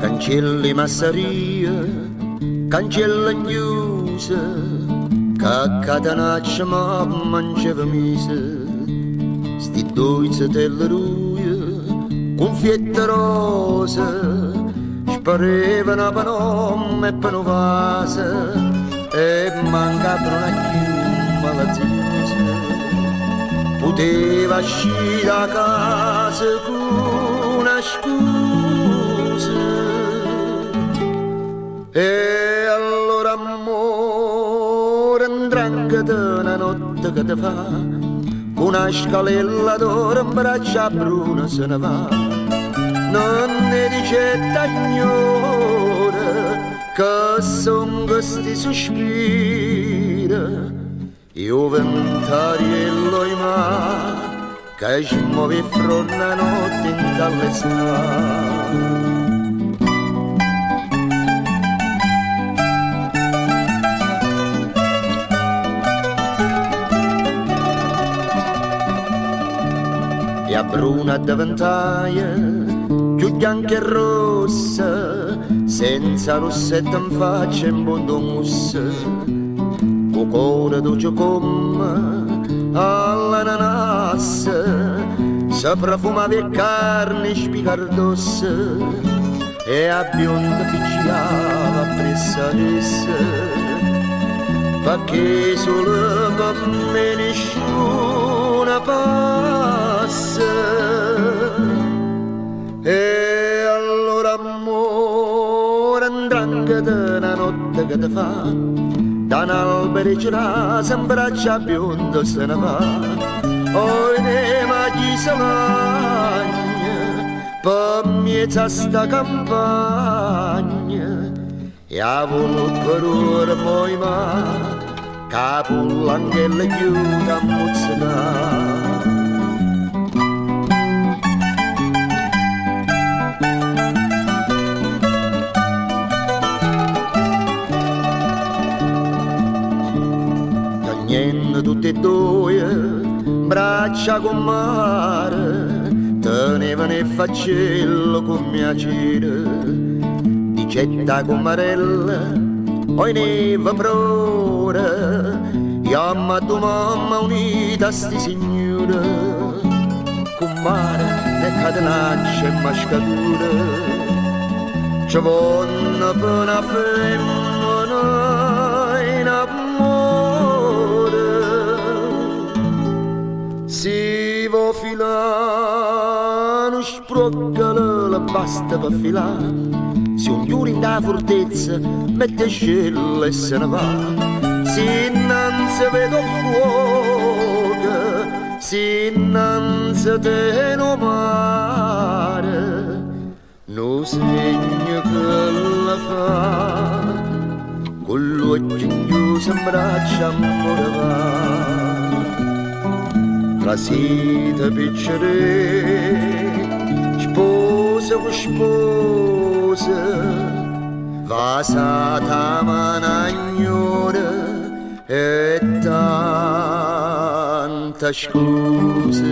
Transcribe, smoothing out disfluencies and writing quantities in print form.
Cancelli massaria, cancella chiusa, che catenaccia ma mangiava mise. Sti due satelle ruie, cunfiette rosa, sparevano per nome e per vase, e mancavano una chiuma la zisa. Poteva uscire da casa con una scusa. E allora amore, andranghete una notte che ti fa, con una scalella d'oro in braccia bruna se ne va. Non ne dice signore che son questi sospiri, io ventariello in mano che ci muove fronte a notte in dalle strade. E a bruna da ventaia, più bianca e rossa, senza rossetto in faccia e in bondo mousse. Cuore dolce come all'ananas, si profuma di carne spicardossa, e a bionda picciava pressa essa, perché solo per me nessuna passa. E allora amore, andranghete una notte che ti fa, da un albero ce l'ha, s'imbraccia biondo se ne va. Oi ne maghi se magna, per mezzo a sta campagna, e ha voluto per ora poi ma, capo l'angelo chiude a mozzicare. Tutte e due, braccia con mare, tenevano il faccello con mia cera, di getta con marella, oi neve prora, chiama tua mamma unita a sti signore, con mare e catenaccia e mascatura, ci vanno per una femmina in amore. Si vuoi filare, non sproccala la basta per filare. Se ognuno in da fortezza mette scella e se ne va. Se innanzi vedo fuoco, se innanzi te no mare, no segno che la fa, con l'occhio chiuso in braccia amore va. La sita piccere, sposa con sposa, vasata managnore e tanta scusa.